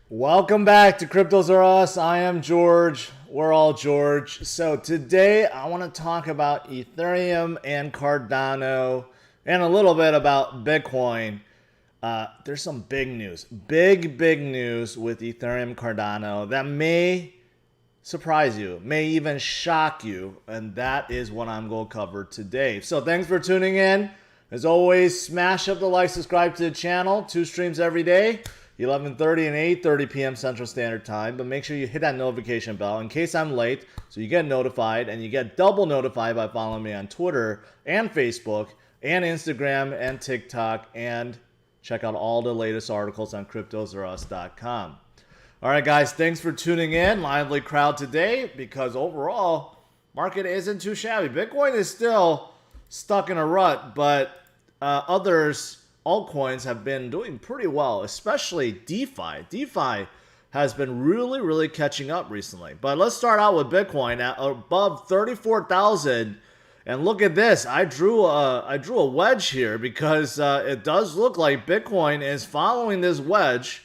Welcome back to CryptosRUs. I am George. We're all George. So today I want to talk about Ethereum and Cardano and a little bit about Bitcoin. There's some big news. Big news with Ethereum Cardano that may surprise you, may even shock you. And that is what I'm going to cover today. So thanks for tuning in. As always, smash up the like, subscribe to the channel. 2 streams every day. 11:30 and 8:30 p.m. Central Standard Time, but make sure you hit that notification bell in case I'm late so you get notified, and you get double notified by following me on Twitter and Facebook and Instagram and TikTok, and check out all the latest articles on CryptosRUs.com. All right, guys, thanks for tuning in. Lively crowd today because overall, market isn't too shabby. Bitcoin is still stuck in a rut, but altcoins have been doing pretty well, especially DeFi. DeFi has been really catching up recently. But let's start out with Bitcoin at above 34,000. And look at this. I drew a wedge here because it does look like Bitcoin is following this wedge.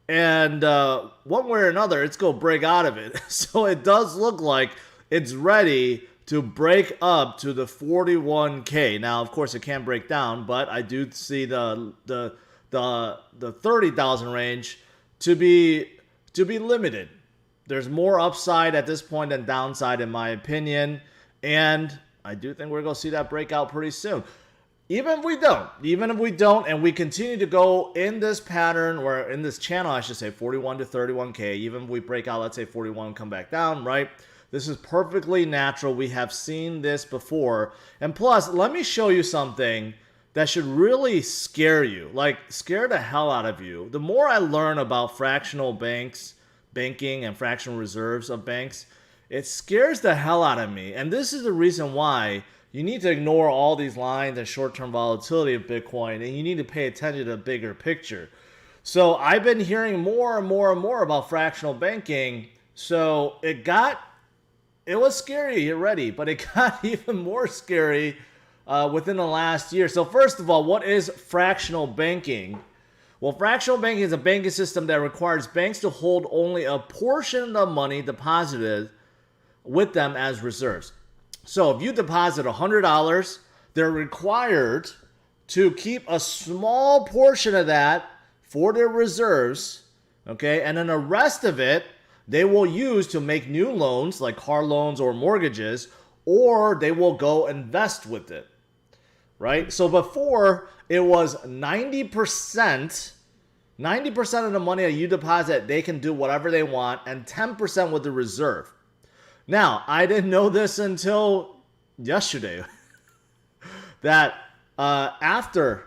And one way or another, it's going to break out of it. So it does look like it's ready to break up to the 41K. Now, of course, it can't break down, but I do see the 30,000 range to be limited. There's more upside at this point than downside, in my opinion, and I do think we're going to see that breakout pretty soon. Even if we don't, and we continue to go in this pattern, or in this channel, I should say, 41 to 31K, even if we break out, let's say 41, come back down, right? This is perfectly natural. We have seen this before. And plus, let me show you something that should really scare you, like scare the hell out of you. The more I learn about fractional banking and fractional reserves of banks, it scares the hell out of me. And this is the reason why you need to ignore all these lines and short-term volatility of Bitcoin, and you need to pay attention to the bigger picture. So I've been hearing more and more about fractional banking. So it was scary already, but it got even more scary within the last year. So first of all, what is fractional banking? Well, fractional banking is a banking system that requires banks to hold only a portion of the money deposited with them as reserves. So if you deposit $100, they're required to keep a small portion of that for their reserves, okay? And then the rest of it, they will use to make new loans like car loans or mortgages, or they will go invest with it, right? So before, it was 90% of the money that you deposit, they can do whatever they want, and 10% with the reserve. Now, I didn't know this until yesterday that after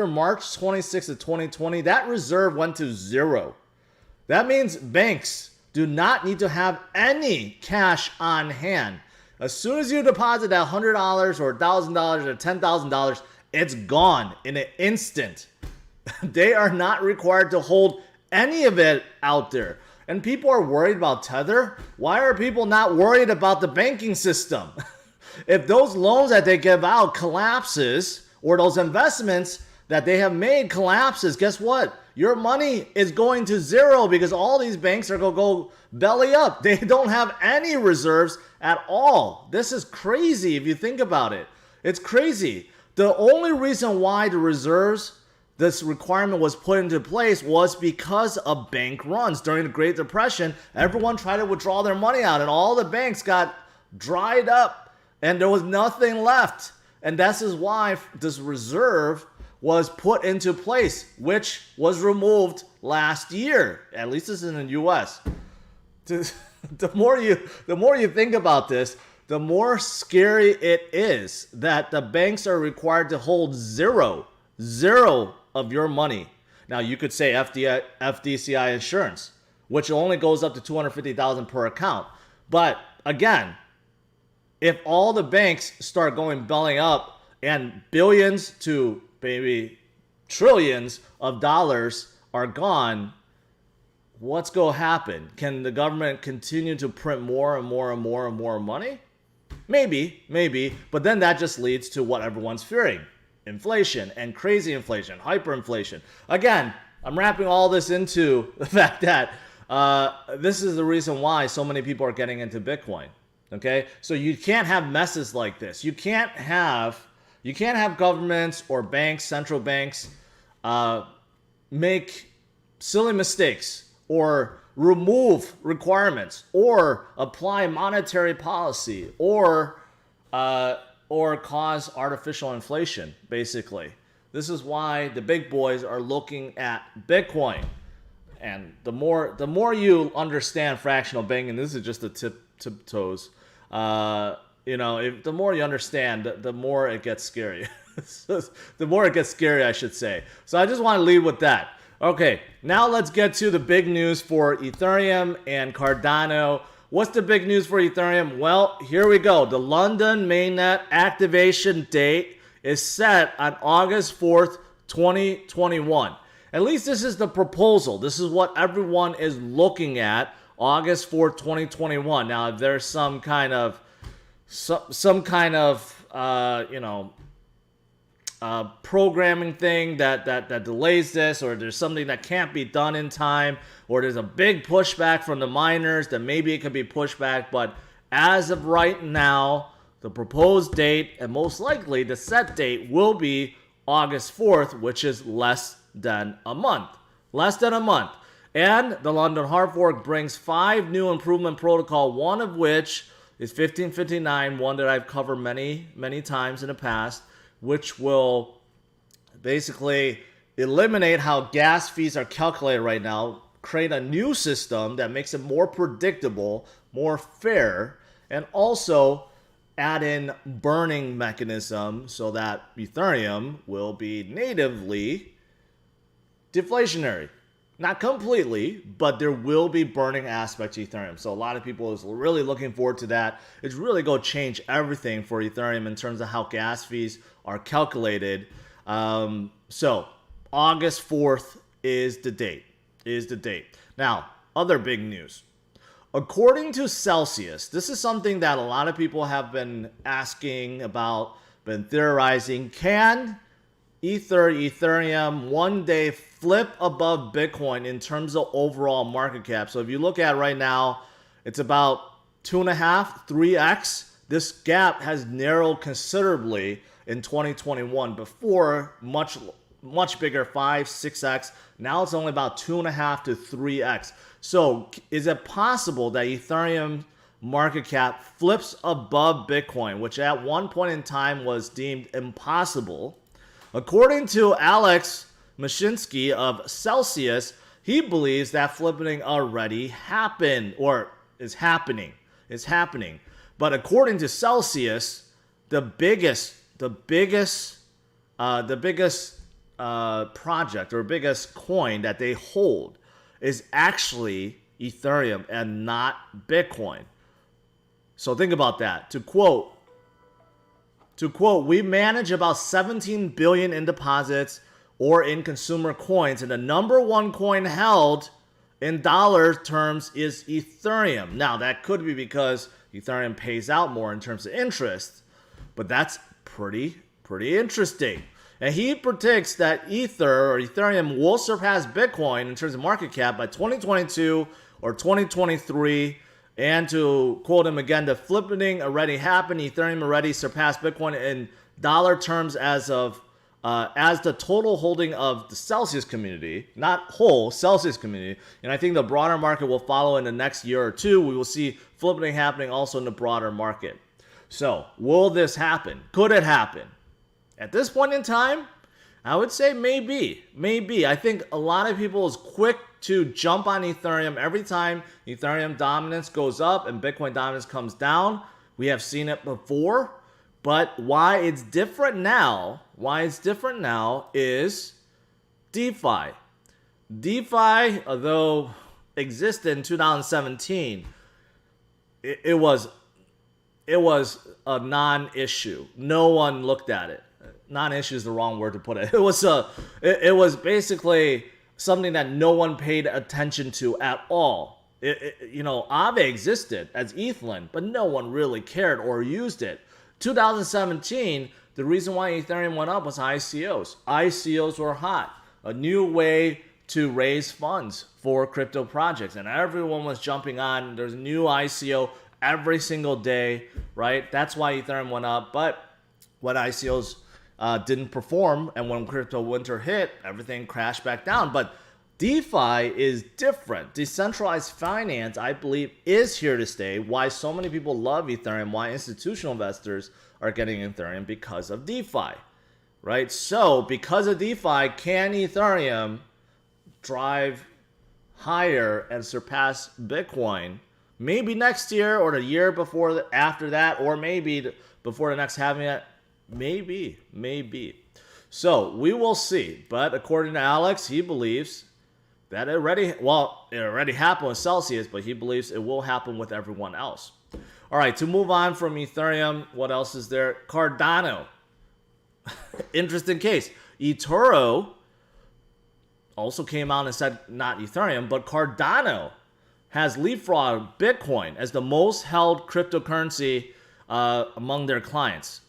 March 26th of 2020, that reserve went to zero. That means banks do not need to have any cash on hand. As soon as you deposit that $100 or $1,000 or $10,000, it's gone in an instant. They are not required to hold any of it out there. And people are worried about Tether. Why are people not worried about the banking system? If those loans that they give out collapses, or those investments that they have made collapses, guess what? Your money is going to zero because all these banks are going to go belly up. They don't have any reserves at all. This is crazy if you think about it. It's crazy. The only reason why the reserves, this requirement was put into place, was because of bank runs. During the Great Depression, everyone tried to withdraw their money out, and all the banks got dried up, and there was nothing left. And this is why this reserve was put into place, which was removed last year. At least this is in the U.S. The more you think about this, the more scary it is that the banks are required to hold zero of your money. Now, you could say FDCI insurance, which only goes up to $250,000 per account. But again, if all the banks start going belly up and billions to maybe trillions of dollars are gone, what's going to happen? Can the government continue to print more and more money? Maybe, but then that just leads to what everyone's fearing. Inflation, and crazy inflation, hyperinflation. Again, I'm wrapping all this into the fact that this is the reason why so many people are getting into Bitcoin. Okay, so you can't have messes like this. You can't have governments or banks, central banks, make silly mistakes or remove requirements or apply monetary policy or cause artificial inflation. Basically, this is why the big boys are looking at Bitcoin. And the more you understand fractional banking, this is just the tiptoes. The more you understand, the more it gets scary. The more it gets scary, I should say. So I just want to lead with that. Okay, now let's get to the big news for Ethereum and Cardano. What's the big news for Ethereum? Well, here we go. The London mainnet activation date is set on August 4th, 2021. At least this is the proposal. This is what everyone is looking at. August 4th, 2021. Now, if there's some kind of programming thing that delays this, or there's something that can't be done in time, or there's a big pushback from the miners, then maybe it could be pushed back. But as of right now, the proposed date, and most likely the set date, will be August 4th, which is less than a month. Less than a month. And the London hard fork brings 5 new improvement protocol, one of which is 1559, one that I've covered many times in the past, which will basically eliminate how gas fees are calculated right now, create a new system that makes it more predictable, more fair, and also add in burning mechanism so that Ethereum will be natively deflationary. Not completely, but there will be burning aspects to Ethereum. So a lot of people is really looking forward to that. It's really going to change everything for Ethereum in terms of how gas fees are calculated. So August 4th is the date. Now, other big news. According to Celsius, this is something that a lot of people have been asking about, been theorizing. Can Ethereum one day flip above Bitcoin in terms of overall market cap? So if you look at right now, it's about 2.5, 3x. This gap has narrowed considerably in 2021. Before, much bigger, 5, 6x. Now it's only about 2.5 to 3x. So is it possible that Ethereum market cap flips above Bitcoin, which at one point in time was deemed impossible? According to Alex Mashinsky of Celsius, he believes that flippening already happened or is happening. But according to Celsius, the biggest project or biggest coin that they hold is actually Ethereum and not Bitcoin. So think about that. To quote, we manage about 17 billion in deposits or in consumer coins, and the number one coin held in dollar terms is Ethereum. Now, that could be because Ethereum pays out more in terms of interest, but that's pretty interesting. And he predicts that Ethereum will surpass Bitcoin in terms of market cap by 2022 or 2023. And to quote him again, the flippening already happened. Ethereum already surpassed Bitcoin in dollar terms as the total holding of the Celsius community, not whole Celsius community. And I think the broader market will follow in the next year or two. We will see flippening happening also in the broader market. So will this happen? Could it happen? At this point in time, I would say maybe. I think a lot of people is quick to jump on Ethereum every time Ethereum dominance goes up and Bitcoin dominance comes down. We have seen it before, but why it's different now is DeFi. DeFi, although existed in 2017, it was a non-issue. No one looked at it. Non-issue is the wrong word to put it. It was basically something that no one paid attention to at all. Aave existed as Ethlin, but no one really cared or used it. 2017, the reason why Ethereum went up was ICOs. ICOs were hot. A new way to raise funds for crypto projects, and everyone was jumping on. There's a new ICO every single day, right? That's why Ethereum went up. But when ICOs didn't perform, and when crypto winter hit, everything crashed back down. But DeFi is different. Decentralized finance, I believe, is here to stay. Why so many people love Ethereum, why institutional investors are getting Ethereum, because of DeFi, right? So because of DeFi, can Ethereum drive higher and surpass Bitcoin? Maybe next year, or the year before, after that, or maybe before the next halving. Maybe. So we will see. But according to Alex, he believes that it already happened with Celsius, but he believes it will happen with everyone else. All right, to move on from Ethereum, what else is there? Cardano. Interesting case. eToro also came out and said not Ethereum, but Cardano has leapfrogged Bitcoin as the most held cryptocurrency among their clients.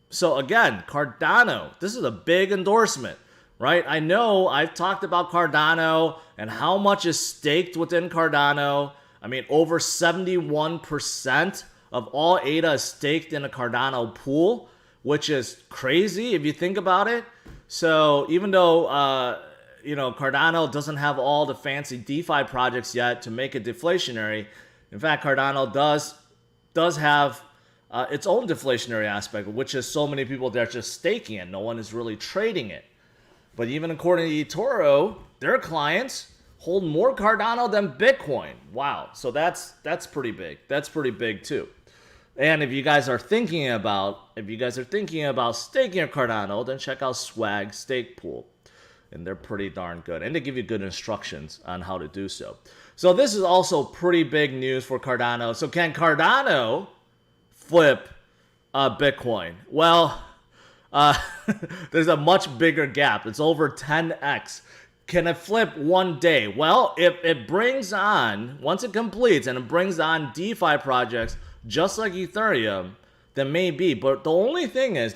So again, Cardano, this is a big endorsement, right? I know I've talked about Cardano and how much is staked within Cardano. I mean, over 71% of all ADA is staked in a Cardano pool, which is crazy if you think about it. So even though, Cardano doesn't have all the fancy DeFi projects yet to make it deflationary, in fact, Cardano does have its own deflationary aspect, which is so many people they're just staking it. No one is really trading it. But even according to eToro, their clients hold more Cardano than Bitcoin. Wow. So that's pretty big. That's pretty big too. And if you guys are thinking about staking your Cardano, then check out Swag Stake Pool. And they're pretty darn good. And they give you good instructions on how to do so. So this is also pretty big news for Cardano. So can Cardano flip Bitcoin? Well, there's a much bigger gap. It's over 10x. Can it flip one day? Well, if it brings on, once it completes and it brings on DeFi projects just like Ethereum, then maybe. But the only caveat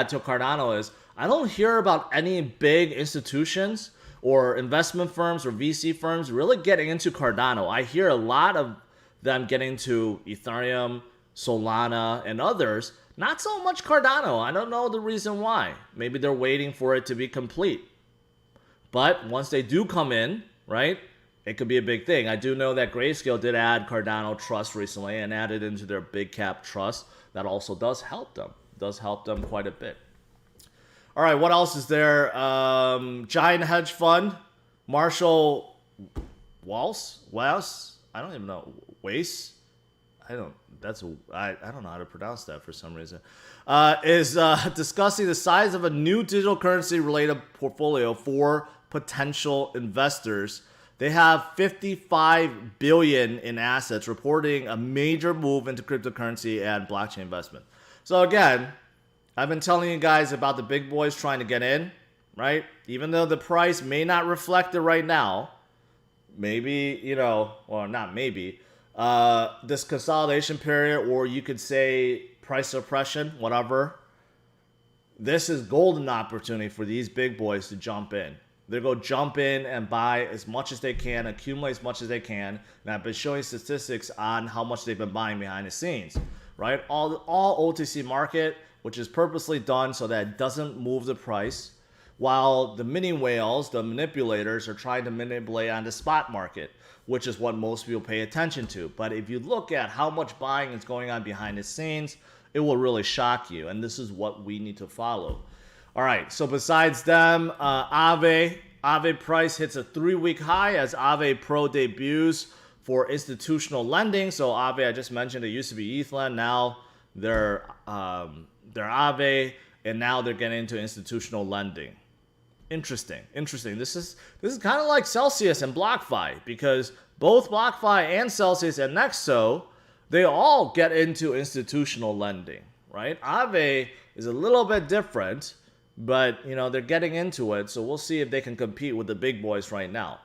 to Cardano is I don't hear about any big institutions or investment firms or VC firms really getting into Cardano. I hear a lot of them getting into Ethereum, Solana, and others. Not so much Cardano. I don't know the reason why. Maybe they're waiting for it to be complete. But once they do come in, right, it could be a big thing. I do know that Grayscale did add Cardano Trust recently and added into their big cap trust. That also does help them. Quite a bit. All right, what else is there? Giant hedge fund, Marshall Wace? I don't even know. Wace? I don't know how to pronounce that for some reason. Is discussing the size of a new digital currency related portfolio for potential investors. They have 55 billion in assets, reporting a major move into cryptocurrency and blockchain investment. So again, I've been telling you guys about the big boys trying to get in, right? Even though the price may not reflect it right now, maybe, not maybe, this consolidation period, or you could say price suppression, whatever, this is golden opportunity for these big boys to jump in. They go jump in and buy as much as they can, accumulate as much as they can. And I've been showing statistics on how much they've been buying behind the scenes, right? All OTC market, which is purposely done so that it doesn't move the price, while the mini whales, the manipulators, are trying to manipulate on the spot market, which is what most people pay attention to. But if you look at how much buying is going on behind the scenes, it will really shock you. And this is what we need to follow. All right, so besides them, Aave price hits a 3-week high as Aave Pro debuts for institutional lending. So Aave, I just mentioned, it used to be ETHLend. Now they're Aave, and now they're getting into institutional lending. Interesting. This is kind of like Celsius and BlockFi, because both BlockFi and Celsius and Nexo, they all get into institutional lending, right? Aave is a little bit different, but they're getting into it, so we'll see if they can compete with the big boys right now.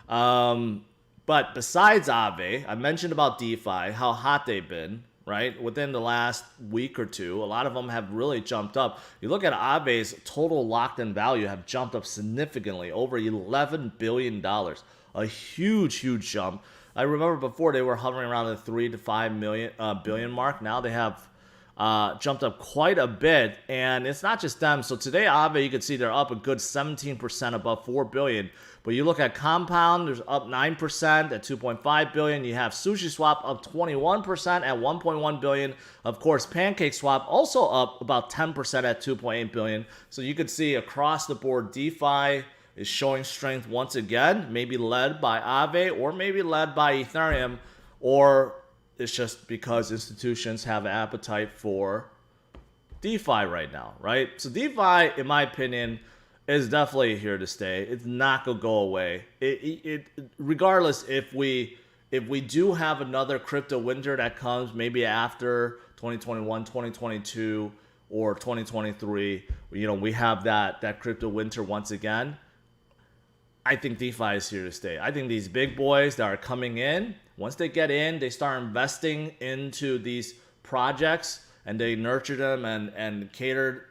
But besides Aave, I mentioned about DeFi, how hot they've been, right? Within the last week or two, a lot of them have really jumped up. You look at Aave's total locked-in value have jumped up significantly, over $11 billion. A huge jump. I remember before they were hovering around the 3 to 5 billion mark. Now they have jumped up quite a bit, and it's not just them. So today, Aave, you can see they're up a good 17% above 4 billion. But you look at Compound, there's up 9% at 2.5 billion. You have SushiSwap up 21% at 1.1 billion. Of course, PancakeSwap also up about 10% at 2.8 billion. So you can see across the board, DeFi is showing strength once again, maybe led by Aave or maybe led by Ethereum, or it's just because institutions have an appetite for DeFi right now, right? So DeFi, in my opinion, is definitely here to stay. It's not gonna go away. Regardless if we do have another crypto winter that comes maybe after 2021, 2022, or 2023, we have that crypto winter once again. I think DeFi is here to stay. I think these big boys that are coming in, once they get in, they start investing into these projects and they nurture them and cater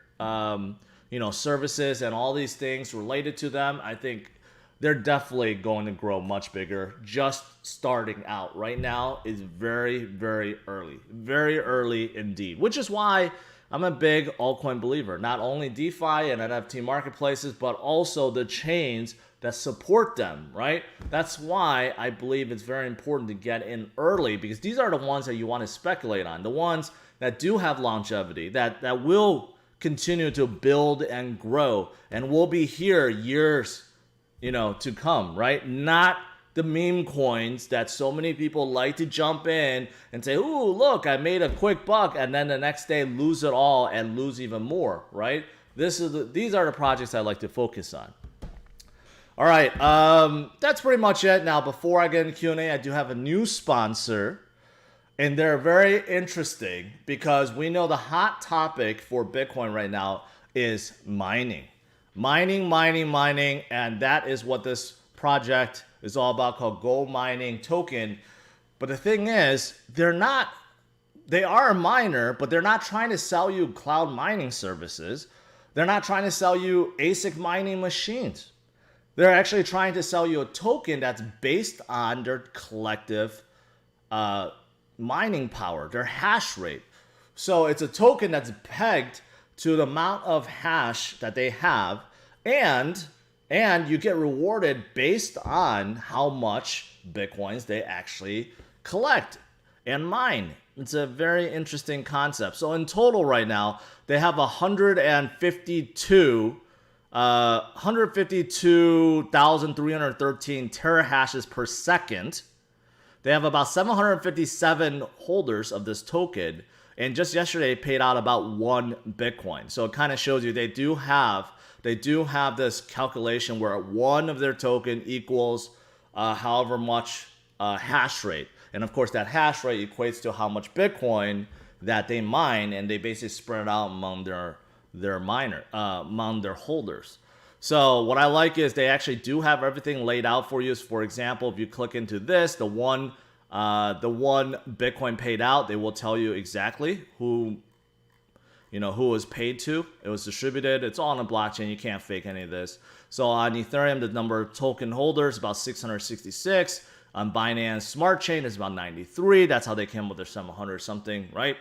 services and all these things related to them. I think they're definitely going to grow much bigger. Just starting out right now is very, very early indeed, which is why I'm a big altcoin believer. Not only DeFi and NFT marketplaces, but also the chains that support them, right? That's why I believe it's very important to get in early, because these are the ones that you want to speculate on, the ones that do have longevity, that will continue to build and grow and will be here years, to come, right? Not the meme coins that so many people like to jump in and say, "Ooh, look, I made a quick buck," and then the next day lose it all and lose even more, right? These are the projects I like to focus on. All right, that's pretty much it. Now, before I get into Q&A, I do have a new sponsor, and they're very interesting because we know the hot topic for Bitcoin right now is mining. Mining, and that is what this project is all about, called GoMining token. But the thing is, they are a miner, but they're not trying to sell you cloud mining services. They're not trying to sell you ASIC mining machines. They're actually trying to sell you a token that's based on their collective mining power, their hash rate. So it's a token that's pegged to the amount of hash that they have, and you get rewarded based on how much Bitcoins they actually collect and mine. It's a very interesting concept. So in total right now, they have 152,313 terahashes per second. They have about 757 holders of this token, and just yesterday paid out about 1 Bitcoin. So it kind of shows you they do have this calculation where one of their token equals however much hash rate. And of course, that hash rate equates to how much Bitcoin that they mine, and they basically spread it out among among their holders. So what I like is they actually do have everything laid out for you. So for example, if you click into this, the one Bitcoin paid out, they will tell you exactly who was paid to. It was distributed. It's all on a blockchain. You can't fake any of this. So on Ethereum, the number of token holders is about 666. On Binance Smart Chain is about 93. That's how they came up with their 700 something, right?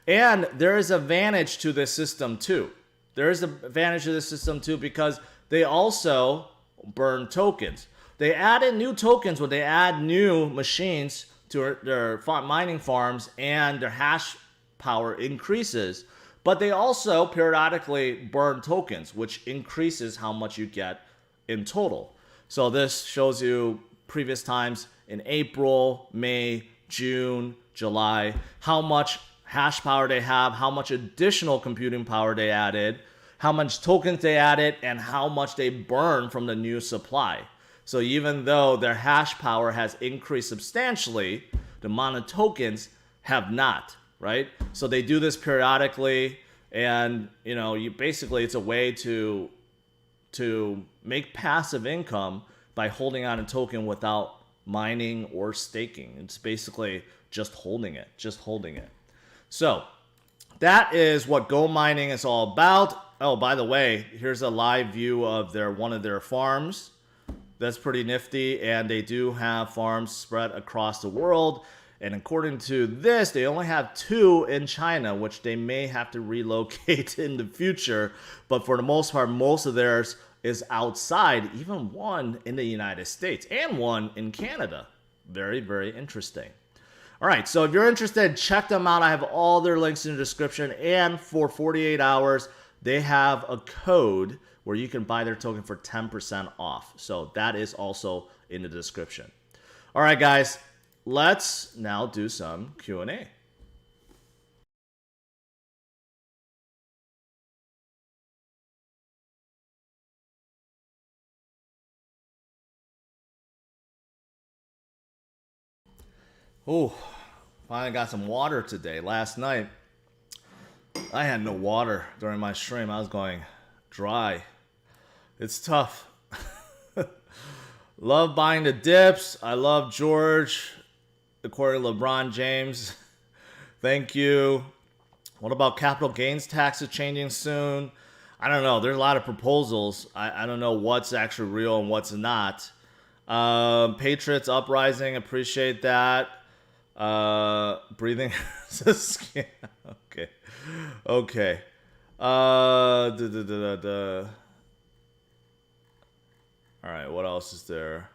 And there is advantage to this system too. Because they also burn tokens. They add in new tokens when they add new machines to their mining farms and their hash power increases. But they also periodically burn tokens, which increases how much you get in total. So this shows you previous times in April, May, June, July, how much hash power they have, how much additional computing power they added, how much tokens they added, and how much they burn from the new supply. So even though their hash power has increased substantially, the amount of tokens have not, right? So they do this periodically, and it's a way to make passive income by holding on a token without mining or staking. It's basically just holding it. So that is what GoMining is all about. Oh, by the way, here's a live view of one of their farms. That's pretty nifty, and they do have farms spread across the world. And according to this, they only have 2 in China, which they may have to relocate in the future. But for the most part, most of theirs is outside, even 1 in the United States and 1 in Canada. Very, very interesting. All right, so if you're interested, check them out. I have all their links in the description. And for 48 hours, they have a code where you can buy their token for 10% off. So that is also in the description. All right, guys, let's now do some Q&A. Oh, finally got some water today. Last night, I had no water during my stream. I was going dry. It's tough. Love buying the dips. I love George, according to LeBron James. Thank you. What about capital gains taxes changing soon? I don't know. There's a lot of proposals. I don't know what's actually real and what's not. Patriots uprising. Appreciate that. Breathing is a scam. Okay. Okay. All right, what else is there?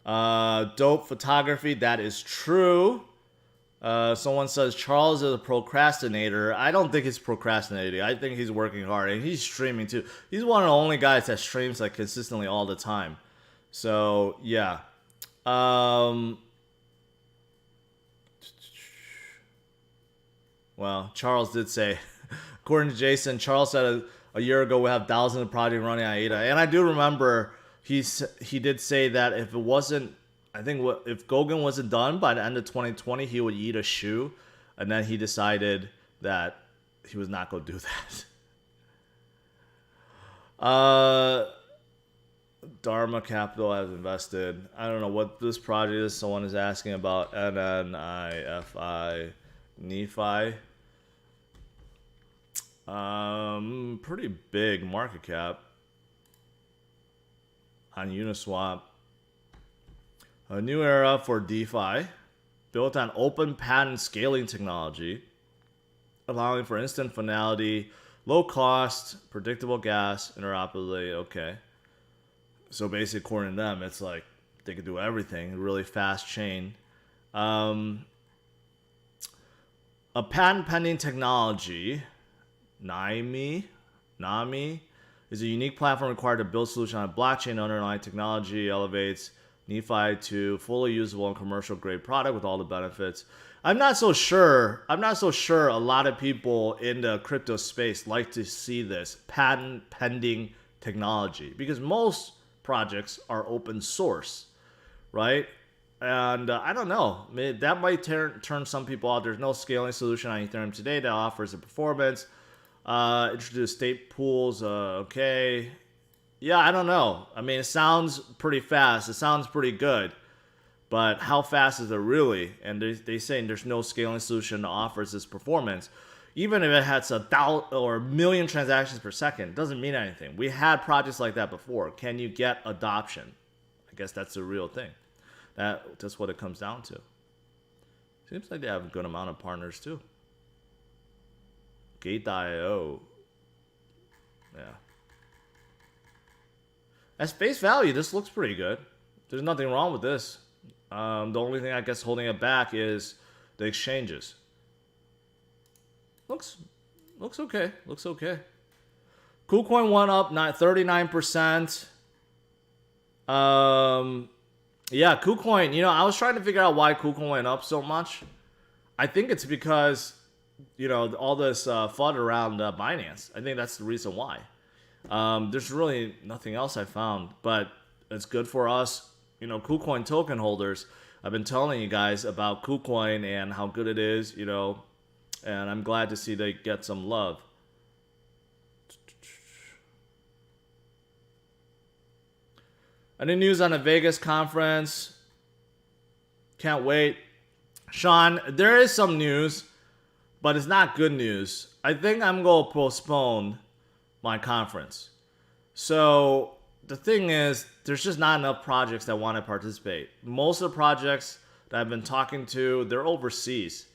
Dope photography, that is true. Someone says Charles is a procrastinator. I don't think he's procrastinating. I think he's working hard, and he's streaming too. He's one of the only guys that streams like consistently all the time. So yeah. Well, Charles did say, according to Jason, Charles said a year ago we have thousands of projects running on ADA, and I do remember he did say that if it wasn't, I think if Gauguin wasn't done by the end of 2020, he would eat a shoe, and then he decided that he was not going to do that. Dharma Capital has invested. I don't know what this project is. Someone is asking about NNIFI Nephi. Pretty big market cap on Uniswap. A new era for DeFi, built on open patent scaling technology, allowing for instant finality, low cost, predictable gas, interoperability. Okay. So basically, according to them, it's like they could do everything. Really fast chain. A patent pending technology, NAMI, is a unique platform required to build solution on a blockchain. Underlying technology elevates Nephi to fully usable and commercial grade product with all the benefits. I'm not so sure a lot of people in the crypto space like to see this patent pending technology, because most projects are open source, right? And I don't know, that might turn some people out. There's no scaling solution on Ethereum today that offers the performance. Introduce state pools. Okay. Yeah, I don't know. I mean, it sounds pretty fast. It sounds pretty good. But how fast is it really? And they saying there's no scaling solution that offers this performance. Even if it has 1,000 or 1 million transactions per second, it doesn't mean anything. We had projects like that before. Can you get adoption? I guess that's the real thing. That's what it comes down to. Seems like they have a good amount of partners too. Gate.io. Yeah. At face value, this looks pretty good. There's nothing wrong with this. The only thing I guess holding it back is the exchanges. Looks okay. Looks okay. KuCoin went up 39%. Yeah, KuCoin, I was trying to figure out why KuCoin went up so much. I think it's because, all this FUD around Binance. I think that's the reason why. There's really nothing else I found, but it's good for us, KuCoin token holders. I've been telling you guys about KuCoin and how good it is, and I'm glad to see they get some love. Any news on the Vegas conference? Can't wait. Sean, there is some news, but it's not good news. I think I'm going to postpone my conference. So the thing is, there's just not enough projects that want to participate. Most of the projects that I've been talking to, they're overseas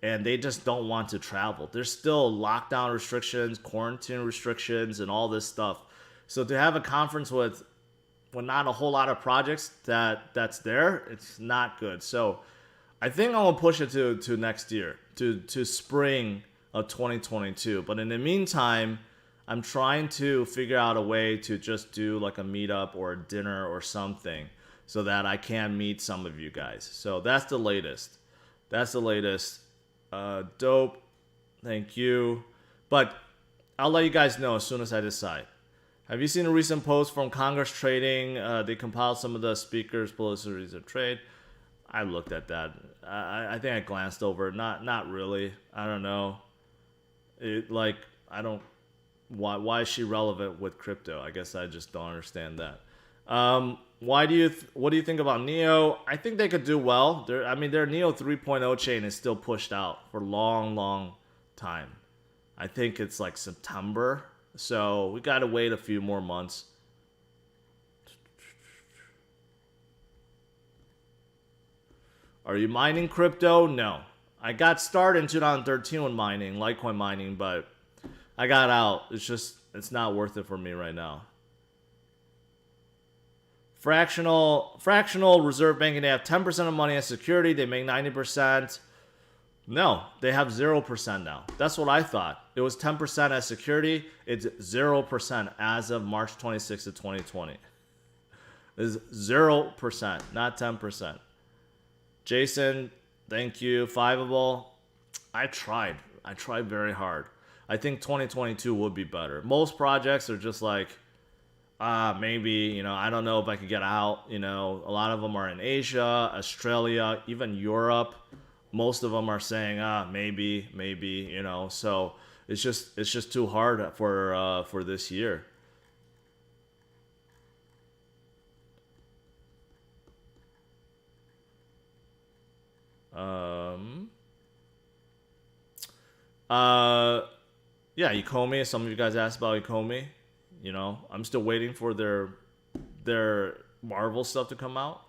and they just don't want to travel. There's still lockdown restrictions, quarantine restrictions, and all this stuff. So to have a conference with not a whole lot of projects that's there, it's not good. So I think I'm gonna push it to next year, to spring of 2022. But in the meantime, I'm trying to figure out a way to just do like a meetup or a dinner or something so that I can meet some of you guys. So that's the latest. That's the latest. Dope. Thank you. But I'll let you guys know as soon as I decide. Have you seen a recent post from Congress Trading? They compiled some of the speakers' policies of trade. I looked at that. I think I glanced over it. Not really. I don't know. Why is she relevant with crypto? I guess I just don't understand that. What do you think about Neo? I think they could do well. Their Neo 3.0 chain is still pushed out for a long time. I think it's like September. So we got to wait a few more months. Are you mining crypto? No. I got started in 2013 with mining, Litecoin mining, but I got out. It's not worth it for me right now. Fractional reserve banking, they have 10% of money as security. They make 90%. No, they have 0% now. That's what I thought. It was 10% as security. It's 0% as of March 26th of 2020. It's 0%, not 10%. Jason, thank you. Fiveable. I tried very hard. I think 2022 would be better. Most projects are just like, maybe, I don't know if I could get out. A lot of them are in Asia, Australia, even Europe. Most of them are saying, maybe, so it's just too hard for this year. Yeah, Ecomi. Some of you guys asked about Ecomi. I'm still waiting for their Marvel stuff to come out.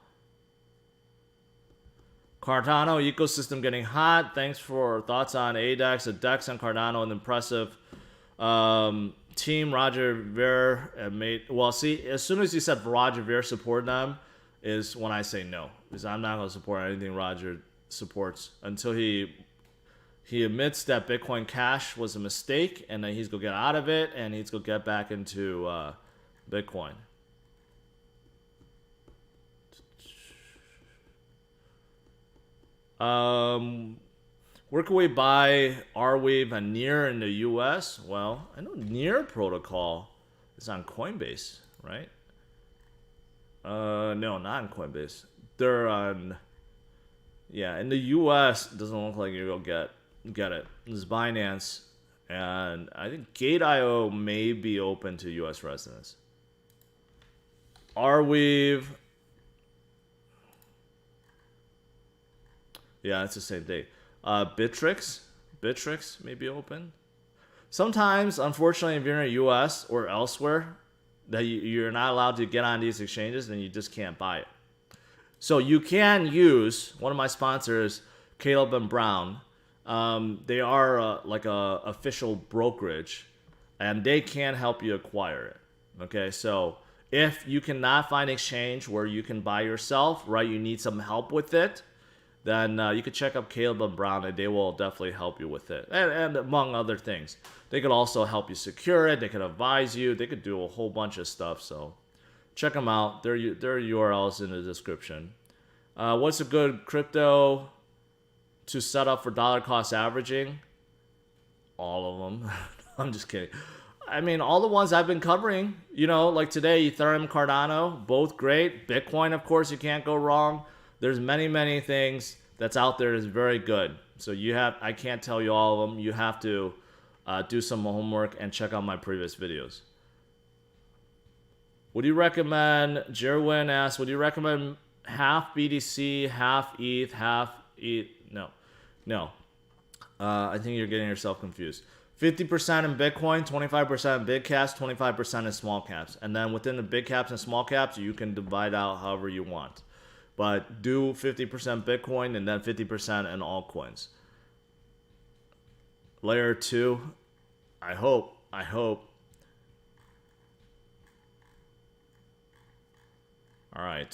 Cardano ecosystem getting hot. Thanks for thoughts on ADEX, DEX, and Cardano. An impressive team. Roger Ver made. Well, see, as soon as you said Roger Ver support them, is when I say no, because I'm not going to support anything Roger supports until he admits that Bitcoin Cash was a mistake and that he's going to get out of it and he's going to get back into Bitcoin. Where can we buy Arweave and Near in the US? Well, I know Near protocol is on Coinbase, right? No, not on Coinbase. They're on, yeah, in the US, it doesn't look like you're gonna get it. This is Binance, and I think Gate.io may be open to US residents. Arweave, yeah, it's the same thing. Bittrex may be open. Sometimes, unfortunately, if you're in the US or elsewhere, that you're not allowed to get on these exchanges, then you just can't buy it. So you can use one of my sponsors, Caleb and Brown. They are like a official brokerage, and they can help you acquire it. Okay, so if you cannot find exchange where you can buy yourself, right? You need some help with it. Then you could check up Caleb and Brown, and they will definitely help you with it, and among other things. They could also help you secure it. They could advise you. They could do a whole bunch of stuff. So check them out. Their URLs in the description. What's a good crypto to set up for dollar cost averaging? All of them. I'm just kidding. I mean, all the ones I've been covering, like today, Ethereum, Cardano, both great. Bitcoin, of course, you can't go wrong. There's many things that's out there that's very good. So I can't tell you all of them. You have to do some homework and check out my previous videos. Would you recommend, Jerwin asks, would you recommend half BTC, half ETH, half ETH. No. I think you're getting yourself confused. 50% in Bitcoin, 25% in big caps, 25% in small caps. And then within the big caps and small caps, you can divide out however you want. But do 50% Bitcoin and then 50% in altcoins. Layer 2, I hope. All right.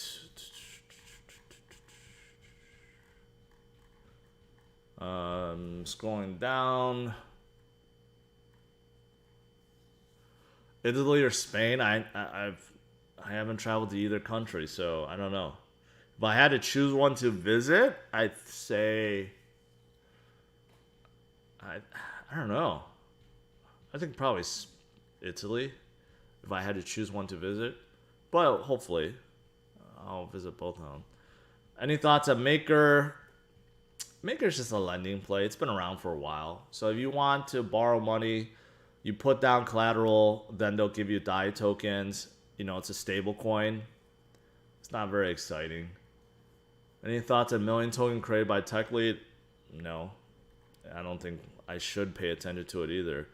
Scrolling down. Italy or Spain? I haven't traveled to either country, so I don't know. If I had to choose one to visit, I'd say I don't know. I think probably Italy if I had to choose one to visit. But hopefully I'll visit both of them. Any thoughts on Maker? Maker's just a lending play. It's been around for a while. So if you want to borrow money, you put down collateral, then they'll give you DAI tokens. You know, it's a stable coin. It's not very exciting. Any thoughts on million token created by TechLead? No. I don't think I should pay attention to it either.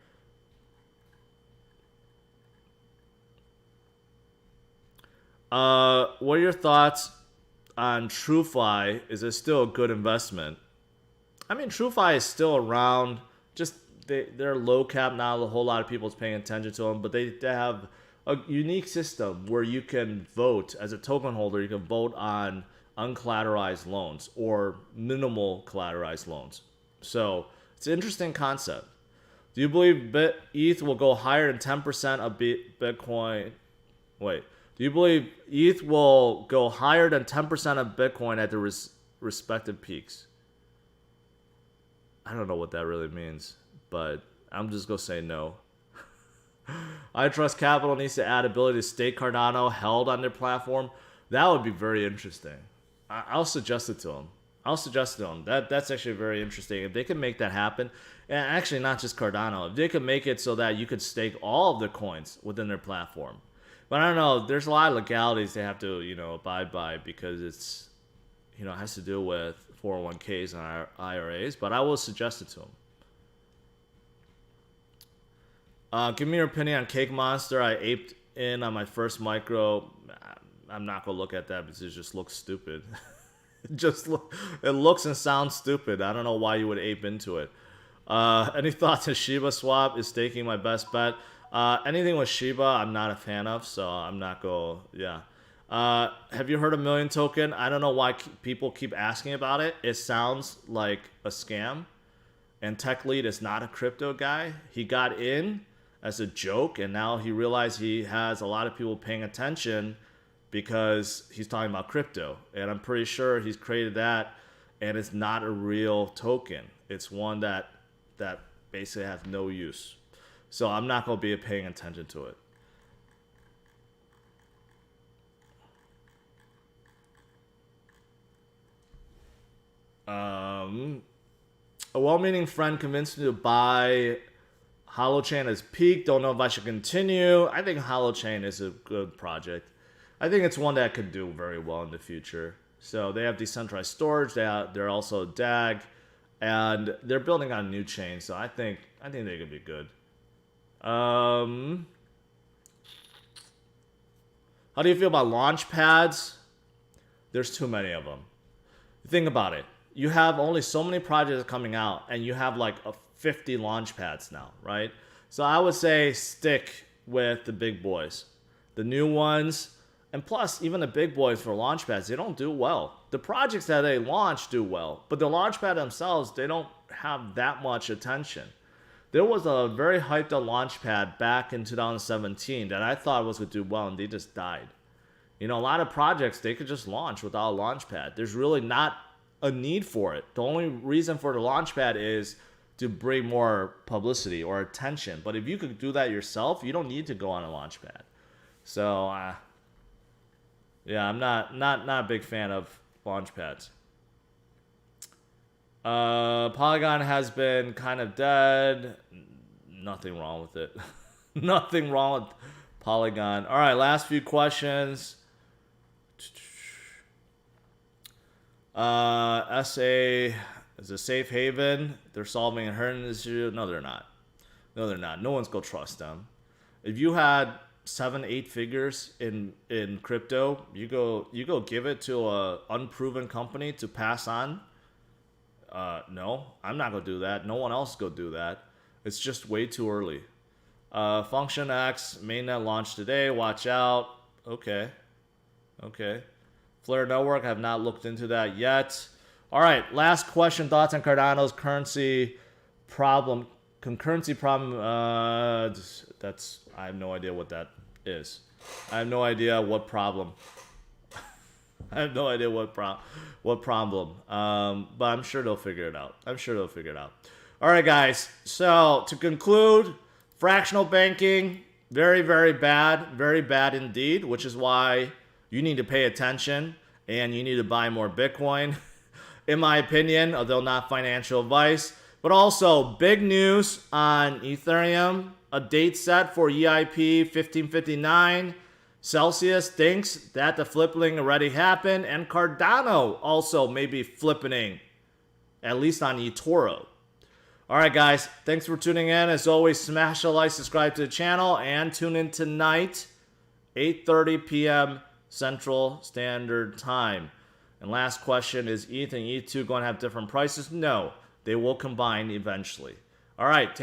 What are your thoughts on TrueFi? Is it still a good investment? I mean, TrueFi is still around. Just they're low cap, not a whole lot of people's paying attention to them, but they have a unique system where you can vote as a token holder. You can vote on uncollateralized loans or minimal collateralized loans. So it's an interesting concept. Do you believe ETH will go higher than 10% of Bitcoin? Wait. Do you believe ETH will go higher than 10% of Bitcoin at the respective peaks? I don't know what that really means, but I'm just going to say no. I Trust Capital needs to add ability to stake Cardano held on their platform. That would be very interesting. I'll suggest it to them. That's actually very interesting. If they can make that happen, and actually not just Cardano, if they can make it so that you could stake all of their coins within their platform. But I don't know. There's a lot of legalities they have to, abide by because it's, it has to do with 401ks and IRAs. But I will suggest it to them. Give me your opinion on Cake Monster. I aped in on my first micro. I'm not gonna look at that because it just looks stupid. It looks and sounds stupid. I don't know why you would ape into it. Any thoughts on Shiba Swap? Is staking my best bet? Anything with Shiba, I'm not a fan of, so I'm not go. Yeah. Have you heard of Million Token? I don't know why people keep asking about it. It sounds like a scam. And TechLead is not a crypto guy. He got in as a joke, and now he realized he has a lot of people paying attention because he's talking about crypto. And I'm pretty sure he's created that, and it's not a real token. It's one that basically has no use. So I'm not going to be paying attention to it. A well-meaning friend convinced me to buy Holochain as peak. Don't know if I should continue. I think Holochain is a good project. I think it's one that could do very well in the future. So they have decentralized storage. They're also DAG, and they're building on a new chain. So I think they could be good. How do you feel about launch pads? There's too many of them. Think about it. You have only so many projects coming out, and you have like 50 launch pads now, right? So I would say stick with the big boys. The new ones, and plus even the big boys for launch pads, they don't do well. The projects that they launch do well, but the launch pad themselves, they don't have that much attention. There was a very hyped up launch pad back in 2017 that I thought was going to do well, and they just died. A lot of projects, they could just launch without a launch pad. There's really not a need for it. The only reason for the launch pad is to bring more publicity or attention. But if you could do that yourself, you don't need to go on a launch pad. So, yeah, I'm not a big fan of launch pads. Polygon has been kind of dead. Nothing wrong with it. Nothing wrong with Polygon. All right, last few questions. SA is a safe haven. They're solving a herding issue. No, they're not. No, they're not. No one's gonna trust them. If you had 7-8 figures in crypto, you go give it to a unproven company to pass on. No, I'm not gonna do that. No one else go do that. It's just way too early. Function X mainnet launched today. Watch out. Okay. Flare Network, have not looked into that yet. All right, last question. Thoughts on Cardano's concurrency problem? That's, I have no idea what that is. I have no idea what problem. I have no idea what problem. But I'm sure they'll figure it out. All right, guys. So to conclude, fractional banking, very, very bad indeed, which is why you need to pay attention and you need to buy more Bitcoin, in my opinion, although not financial advice. But also, big news on Ethereum, a date set for EIP 1559. Celsius thinks that the flippening already happened, and Cardano also may be flippening, at least on eToro. All right, guys, thanks for tuning in. As always, smash a like, subscribe to the channel, and tune in tonight, 8:30 p.m. Central Standard Time. And last question, is ETH and ETH2 going to have different prices? No, they will combine eventually. All right, take